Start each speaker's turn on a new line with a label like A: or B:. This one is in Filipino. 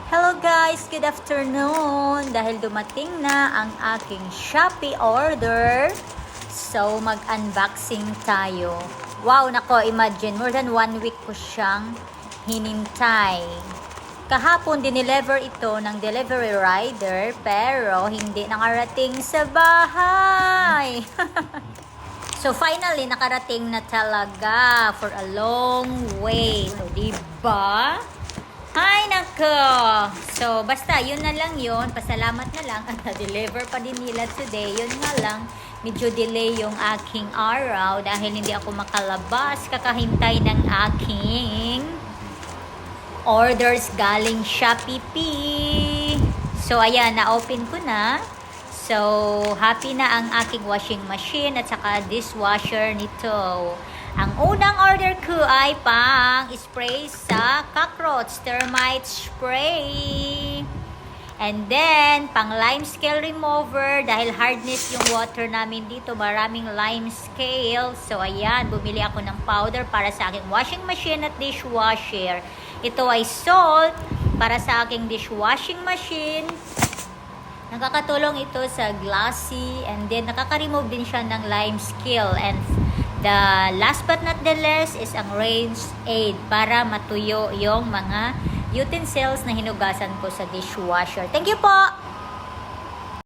A: Hello guys! Good afternoon! Dahil dumating na ang aking Shopee order, so mag-unboxing tayo. Wow! Nako, imagine, more than 1 week ko siyang hinintay. Kahapon, dineliver ito ng delivery rider, pero hindi nakarating sa bahay. So finally, nakarating na talaga for a long wait. So, diba? Ay, nako! So, basta, yun na lang yun. Pasalamat na lang at na-deliver pa din nila today. Yun nga lang, medyo delay yung aking araw dahil hindi ako makalabas. Kakahintay ng aking orders galing Shopee. So, ayan, na-open ko na. So, happy na ang aking washing machine at saka dishwasher nito. Ang unang order ko ay pang spray sa cockroach, termites spray. And then, pang limescale remover dahil hardness yung water namin dito. Maraming limescale. So, ayan, bumili ako ng powder para sa aking washing machine at dishwasher. Ito ay salt para sa aking dishwashing machine. Nakakatulong ito sa glossy and then nakaka-remove din siya ng limescale. And the last but not the least is ang rinse aid para matuyo yung mga utensils na hinugasan ko sa dishwasher. Thank you po!